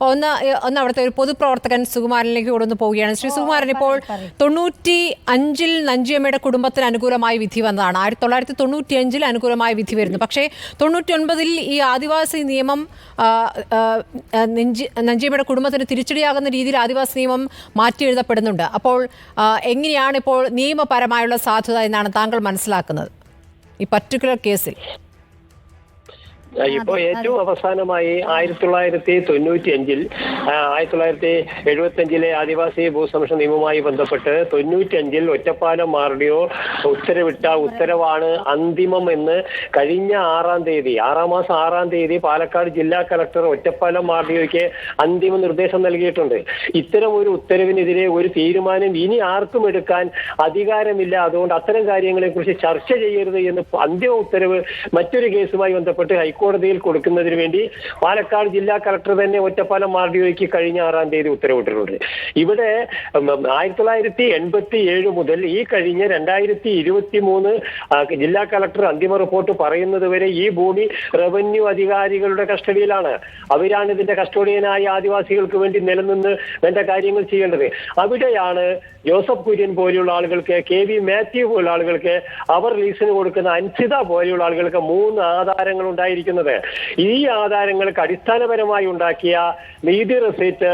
ഒന്ന് അവിടുത്തെ ഒരു പൊതുപ്രവർത്തകൻ സുകുമാരനിലേക്ക് കൊണ്ടു പോവുകയാണ്. ശ്രീ സുകുമാരൻ, ഇപ്പോൾ 95-ൽ നഞ്ചിയമ്മയുടെ കുടുംബത്തിന് അനുകൂലമായി വിധി വന്നതാണ്. 1995-ൽ അനുകൂലമായ വിധി വരുന്നു. പക്ഷേ 99-ൽ ഈ ആദിവാസി നിയമം നഞ്ചിയമ്മയുടെ കുടുംബത്തിന് തിരിച്ചടിയാകുന്ന രീതിയിൽ ആദിവാസി നിയമം മാറ്റി എഴുതപ്പെടുന്നുണ്ട്. അപ്പോൾ എങ്ങനെയാണ് ഇപ്പോൾ നിയമപരമായുള്ള സാധുത എന്നാണ് താങ്കൾ മനസ്സിലാക്കുന്നത് ഈ പർട്ടിക്കുലർ കേസിൽ? ഇപ്പോൾ ഏറ്റവും അവസാനമായി 1975-ലെ ആദിവാസി ഭൂസംരക്ഷണ നിയമവുമായി ബന്ധപ്പെട്ട് 95-ൽ ഒറ്റപ്പാലം മാർഡിയോ ഉത്തരവിട്ട ഉത്തരവാണ് അന്തിമം എന്ന് കഴിഞ്ഞ 6-ാം മാസം 6-ാം തീയതി പാലക്കാട് ജില്ലാ കളക്ടർ ഒറ്റപ്പാലം മാർഡിയോയ്ക്ക് അന്തിമ നിർദ്ദേശം നൽകിയിട്ടുണ്ട്. ഇത്തരം ഒരു ഉത്തരവിനെതിരെ ഒരു തീരുമാനം ഇനി ആർക്കും എടുക്കാൻ അധികാരമില്ല, അതുകൊണ്ട് അത്തരം കാര്യങ്ങളെ കുറിച്ച് ചർച്ച ചെയ്യരുത് എന്ന് അന്തിമ ഉത്തരവ് മറ്റൊരു കേസുമായി ബന്ധപ്പെട്ട് ഹൈക്കോടതിയിൽ കൊടുക്കുന്നതിന് വേണ്ടി പാലക്കാട് ജില്ലാ കളക്ടർ തന്നെ ഒറ്റപ്പാലം മാർഡിയോയ്ക്ക് കഴിഞ്ഞ 6-ാം തീയതി ഉത്തരവിട്ടിട്ടുണ്ട്. ഇവിടെ 1987 മുതൽ ഈ കഴിഞ്ഞ 2023 ജില്ലാ കളക്ടർ അന്തിമ റിപ്പോർട്ട് പറയുന്നത് വരെ ഈ ഭൂമി റവന്യൂ അധികാരികളുടെ കസ്റ്റഡിയിലാണ്. അവരാണ് ഇതിന്റെ കസ്റ്റോഡിയനായ ആദിവാസികൾക്ക് വേണ്ടി നിലനിന്ന് വേണ്ട കാര്യങ്ങൾ ചെയ്യേണ്ടത്. അവിടെയാണ് ജോസഫ് കുര്യൻ പോലെയുള്ള ആളുകൾക്ക്, KV മാത്യു പോലുള്ള ആളുകൾക്ക്, അവർ ലീസിന് കൊടുക്കുന്ന അൻസിത പോലെയുള്ള ആളുകൾക്ക് 3 ആധാരങ്ങൾ ഉണ്ടായിരിക്കുന്നത്. ഈ ആധാരങ്ങൾക്ക് അടിസ്ഥാനപരമായി ഉണ്ടാക്കിയ നീതി റെസീറ്റ്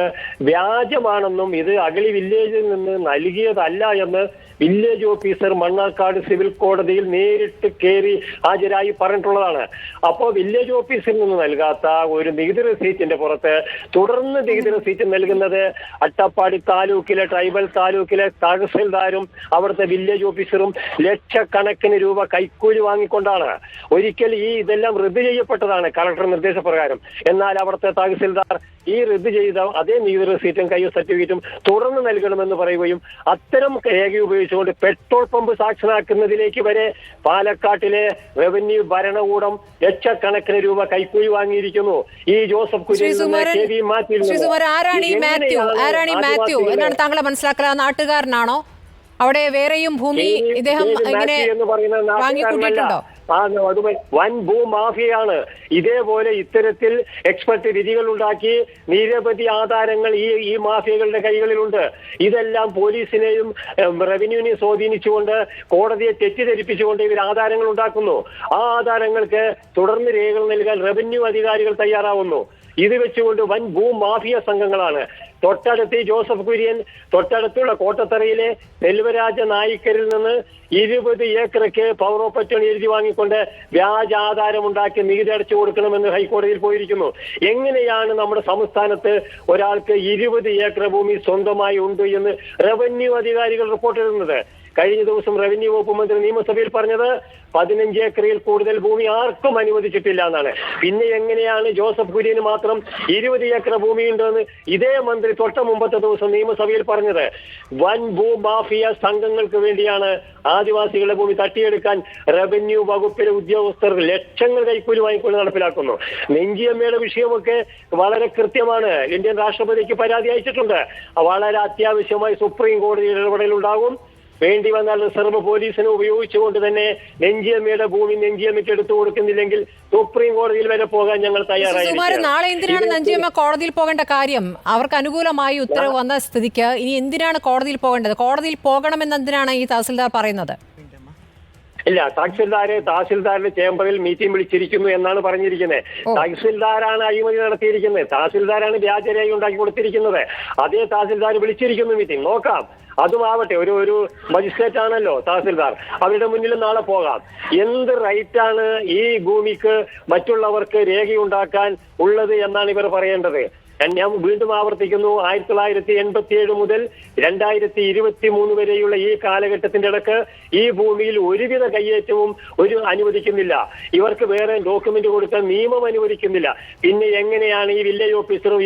വ്യാജമാണെന്നും ഇത് അഗളി വില്ലേജിൽ നിന്ന് നൽകിയതല്ല എന്ന് വില്ലേജ് ഓഫീസർ മണ്ണാർക്കാട് സിവിൽ കോടതിയിൽ നേരിട്ട് കയറി ഹാജരായി പറഞ്ഞിട്ടുള്ളതാണ്. അപ്പോൾ വില്ലേജ് ഓഫീസിൽ നിന്ന് നൽകാത്ത ഒരു നികുതി റെസീറ്റിന്റെ പുറത്ത് തുടർന്ന് നികുതി റെസീറ്റ് നൽകുന്നത് അട്ടപ്പാടി താലൂക്കിലെ ട്രൈബൽ താലൂക്കിലെ തഹസിൽദാരും അവിടുത്തെ വില്ലേജ് ഓഫീസറും ലക്ഷക്കണക്കിന് രൂപ കൈക്കൂലി വാങ്ങിക്കൊണ്ടാണ്. ഒരിക്കൽ ഇതെല്ലാം റദ്ദ് ചെയ്യപ്പെട്ടതാണ് കളക്ടർ നിർദ്ദേശപ്രകാരം. എന്നാൽ അവിടുത്തെ തഹസിൽദാർ ഈ റദ്ദ് ചെയ്ത അതേ നികുതി റെസീറ്റും കൈ സർട്ടിഫിക്കറ്റും തുടർന്ന് നൽകണമെന്ന് പറയുകയും അത്തരം രേഖ ഉപയോഗിച്ചുകൊണ്ട് പെട്രോൾ പമ്പ് സാക്ഷനാക്കുന്നതിലേക്ക് വരെ പാലക്കാട്ടിലെ റവന്യൂ ഭരണകൂടം ലക്ഷക്കണക്കിന് രൂപ കൈക്കൂലി വാങ്ങിയിരിക്കുന്നു. ഈ ജോസഫ് കുര്യൻ മാത്യു എന്നാണ് താങ്കളെ മനസ്സിലാക്കുക? നാട്ടുകാരനാണോ? അവിടെ വേറെയും ഭൂമി ഇദ്ദേഹം ഇങ്ങനെ വാങ്ങിക്കൂട്ടിയിട്ടുണ്ടോ? വൻ ഭൂമാഫിയാണ്. ഇതേപോലെ ഇത്തരത്തിൽ എക്സ്പെർട്ട് വിധികൾ ഉണ്ടാക്കി നിരവധി ആധാരങ്ങൾ ഈ മാഫിയകളുടെ കൈകളിലുണ്ട്. ഇതെല്ലാം പോലീസിനെയും റവന്യൂവിനെയും സ്വാധീനിച്ചുകൊണ്ട് കോടതിയെ തെറ്റിദ്ധരിപ്പിച്ചുകൊണ്ട് ഇവർ ആധാരങ്ങൾ ഉണ്ടാക്കുന്നു. ആ ആധാരങ്ങൾക്ക് തുടർന്ന് രേഖകൾ നൽകാൻ റവന്യൂ അധികാരികൾ തയ്യാറാവുന്നു. ഇത് വെച്ചുകൊണ്ട് വൻ ഭൂമാഫിയ സംഘങ്ങളാണ്. തൊട്ടടുത്ത് ജോസഫ് കുര്യൻ തൊട്ടടുത്തുള്ള കോട്ടത്തറയിലെ സെൽവരാജ നായിക്കരിൽ നിന്ന് 20 ഏക്കറയ്ക്ക് പവർ ഓഫ് അറ്റോർണി എഴുതി വാങ്ങിക്കൊണ്ട് വ്യാജ ആധാരമുണ്ടാക്കി നികുതി അടച്ചു കൊടുക്കണമെന്ന് ഹൈക്കോടതിയിൽ പോയിരിക്കുന്നു. എങ്ങനെയാണ് നമ്മുടെ സംസ്ഥാനത്ത് ഒരാൾക്ക് 20 ഏക്കർ ഭൂമി സ്വന്തമായി ഉണ്ട് എന്ന് റവന്യൂ അധികാരികൾ റിപ്പോർട്ട് എഴുതുന്നത്? കഴിഞ്ഞ ദിവസം റവന്യൂ വകുപ്പ് മന്ത്രി നിയമസഭയിൽ പറഞ്ഞത് 15 ഏക്കറിൽ കൂടുതൽ ഭൂമി ആർക്കും അനുവദിച്ചിട്ടില്ല എന്നാണ്. പിന്നെ എങ്ങനെയാണ് ജോസഫ് കുര്യന് മാത്രം 20 ഏക്കർ ഭൂമിയുണ്ടെന്ന് ഇതേ മന്ത്രി തൊട്ട മുമ്പത്തെ ദിവസം നിയമസഭയിൽ പറഞ്ഞത്? വൻ ഭൂമാഫിയ സംഘങ്ങൾക്ക് വേണ്ടിയാണ് ആദിവാസികളുടെ ഭൂമി തട്ടിയെടുക്കാൻ റവന്യൂ വകുപ്പിലെ ഉദ്യോഗസ്ഥർ ലക്ഷങ്ങൾ കൈക്കൂലി വാങ്ങിക്കൊണ്ട് നടപ്പിലാക്കുന്നു. നെഞ്ചിയമ്മയുടെ വിഷയമൊക്കെ വളരെ കൃത്യമാണ്. ഇന്ത്യൻ രാഷ്ട്രപതിക്ക് പരാതി അയച്ചിട്ടുണ്ട്. വളരെ അത്യാവശ്യമായി സുപ്രീം കോടതിയുടെ ഇടപെടലുണ്ടാകും. വേണ്ടി വന്നാൽ റിസർവ് പോലീസിനെ ഉപയോഗിച്ചുകൊണ്ട് തന്നെ നെഞ്ചിയമ്മയുടെ ഭൂമി നെഞ്ചിയമ്മയ്ക്ക് എടുത്തു കൊടുക്കുന്നില്ലെങ്കിൽ സുപ്രീം കോടതിയിൽ വരെ പോകാൻ ഞങ്ങൾ തയ്യാറായി. നാളെ എന്തിനാണ് നെഞ്ചിയമ്മ കോടതിയിൽ പോകേണ്ട കാര്യം? അവർക്ക് അനുകൂലമായി ഉത്തരവ് വന്ന സ്ഥിതിക്ക് ഇനി എന്തിനാണ് കോടതിയിൽ പോകേണ്ടത്? കോടതിയിൽ പോകണമെന്ന് എന്തിനാണ് ഈ തഹസിൽദാർ പറയുന്നത്? ഇല്ല, തഹസിൽദാരുടെ ചേംബറിൽ മീറ്റിംഗ് വിളിച്ചിരിക്കുന്നു എന്നാണ് പറഞ്ഞിരിക്കുന്നത്. തഹസിൽദാരാണ് അഴിമതി നടത്തിയിരിക്കുന്നത്. തഹസിൽദാരാണ് വ്യാജരേഖ ഉണ്ടാക്കി കൊടുത്തിരിക്കുന്നത്. അതേ തഹസിൽദാർ വിളിച്ചിരിക്കുന്നു മീറ്റിംഗ്. നോക്കാം, അതുമാവട്ടെ. ഒരു മജിസ്ട്രേറ്റ് ആണല്ലോ തഹസിൽദാർ. അവരുടെ മുന്നിൽ നാളെ പോകാം. എന്ത് റൈറ്റാണ് ഈ ഭൂമിക്ക് മറ്റുള്ളവർക്ക് രേഖയുണ്ടാക്കാൻ ഉള്ളത് എന്നാണ് ഇവർ പറയേണ്ടത്. ഞാൻ വീണ്ടും ആവർത്തിക്കുന്നു, 1987 മുതൽ 2023 വരെയുള്ള ഈ കാലഘട്ടത്തിന്റെ ഇടക്ക് ഈ ഭൂമിയിൽ ഒരുവിധ കയ്യേറ്റവും അനുവദിക്കുന്നില്ല. ഇവർക്ക് വേറെ ഡോക്യുമെന്റ് കൊടുക്കാൻ നിയമം അനുവദിക്കുന്നില്ല. പിന്നെ എങ്ങനെയാണ് ഈ വില്ലേജ് ഓഫീസറും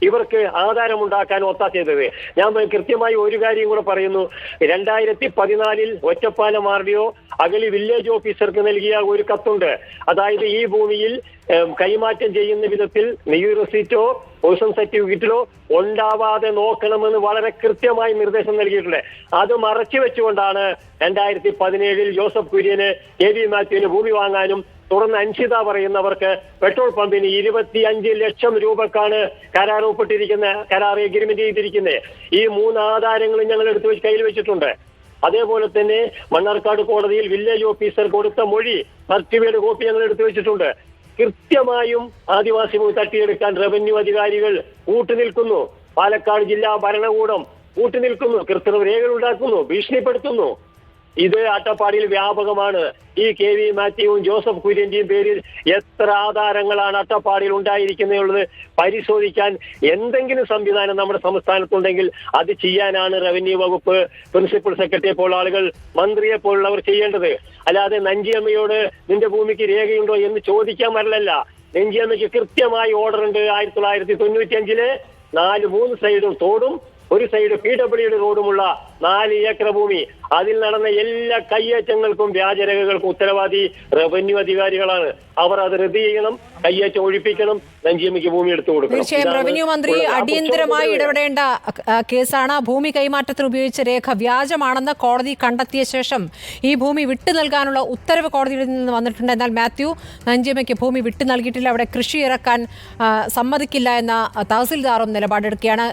ഇവർക്ക് ആധാരമുണ്ടാക്കാൻ ഒത്താശയത്? ഞാൻ കൃത്യമായി ഒരു കാര്യം കൂടെ പറയുന്നു. 2014 ഒറ്റപ്പാലം RDO അഗളി വില്ലേജ് ഓഫീസർക്ക് നൽകിയ ഒരു കത്തുണ്ട്. അതായത് ഈ ഭൂമിയിൽ കൈമാറ്റം ചെയ്യുന്ന വിധത്തിൽ നികുതി റെസീറ്റോ പൊസിഷൻ സർട്ടിഫിക്കറ്റിലോ ഉണ്ടാവാതെ നോക്കണമെന്ന് വളരെ കൃത്യമായി നിർദ്ദേശം നൽകിയിട്ടുണ്ട്. അത് മറച്ചു വെച്ചുകൊണ്ടാണ് 2017 ജോസഫ് കുര്യന് KV മാത്യുവിന് ഭൂമി വാങ്ങാനും തുടർന്ന് അൻഷിത പറയുന്നവർക്ക് പെട്രോൾ പമ്പിന് 25 ലക്ഷം രൂപക്കാണ് കരാർ ഒപ്പിട്ടിരിക്കുന്നത്, കരാർ എഗ്രിമെന്റ് ചെയ്തിരിക്കുന്നത്. ഈ 3 ആധാരങ്ങളും ഞങ്ങൾ എടുത്തു വെച്ച് കയ്യിൽ വെച്ചിട്ടുണ്ട്. അതേപോലെ തന്നെ മണ്ണാർക്കാട് കോടതിയിൽ വില്ലേജ് ഓഫീസർ കൊടുത്ത മൊഴി സർട്ടിഫിക്കറ്റ് കോപ്പി ഞങ്ങൾ എടുത്തു വെച്ചിട്ടുണ്ട്. കൃത്യമായും ആദിവാസി ഭൂമി തട്ടിയെടുക്കാൻ റവന്യൂ അധികാരികൾ കൂട്ടുനിൽക്കുന്നു. പാലക്കാട് ജില്ലാ ഭരണകൂടം കൂട്ടുനിൽക്കുന്നു, കൃത്രിമ രേഖകൾ ഉണ്ടാക്കുന്നു, ഭീഷണിപ്പെടുത്തുന്നു. ഇത് അട്ടപ്പാടിയിൽ വ്യാപകമാണ്. ഈ KV മാത്യുവും ജോസഫ് കുര്യന്റെയും പേരിൽ എത്ര ആധാരങ്ങളാണ് അട്ടപ്പാടിയിൽ ഉണ്ടായിരിക്കുന്നത് പരിശോധിക്കാൻ എന്തെങ്കിലും സംവിധാനം നമ്മുടെ സംസ്ഥാനത്തുണ്ടെങ്കിൽ അത് ചെയ്യാനാണ് റവന്യൂ വകുപ്പ്, പ്രിൻസിപ്പൽ സെക്രട്ടറിയെ പോലുള്ള ആളുകൾ, മന്ത്രിയെ പോലുള്ളവർ ചെയ്യേണ്ടത്. അല്ലാതെ നഞ്ചിയമ്മയോട് നിന്റെ ഭൂമിക്ക് രേഖയുണ്ടോ എന്ന് ചോദിക്കാൻ വരലല്ല. നഞ്ചിയമ്മയ്ക്ക് കൃത്യമായി ഓർഡർ ഉണ്ട്. 1995 3 സൈഡും തോടും 1 സൈഡ് PWD റോഡുമുള്ള 4 ഏക്കർ ഭൂമി. അതിൽ നടന്ന എല്ലാ കയ്യേറ്റങ്ങൾക്കും വ്യാജരേഖകൾക്കും ഉത്തരവാദി റവന്യൂ അധികാരികളാണ്. അവർ അത് റദ്ദ് ചെയ്യണം, കയ്യേറ്റം ഒഴിപ്പിക്കണം, നഞ്ചിയമ്മയ്ക്ക് ഭൂമി എടുത്തു കൊടുക്കണം. തീർച്ചയായും റവന്യൂ മന്ത്രി അടിയന്തരമായി ഇടപെടേണ്ട കേസാണ്. ഭൂമി കൈമാറ്റത്തിന് ഉപയോഗിച്ച രേഖ വ്യാജമാണെന്ന് കോടതി കണ്ടെത്തിയ ശേഷം ഈ ഭൂമി വിട്ടു നൽകാനുള്ള ഉത്തരവ് കോടതിയിൽ നിന്ന് വന്നിട്ടുണ്ട്. എന്നാൽ മാത്യു, നഞ്ചിയമ്മയ്ക്ക് ഭൂമി വിട്ടു നൽകിയിട്ടില്ല, അവിടെ കൃഷി ഇറക്കാൻ സമ്മതിക്കില്ല എന്ന തഹസിൽദാറും നിലപാടെടുക്കുകയാണ്.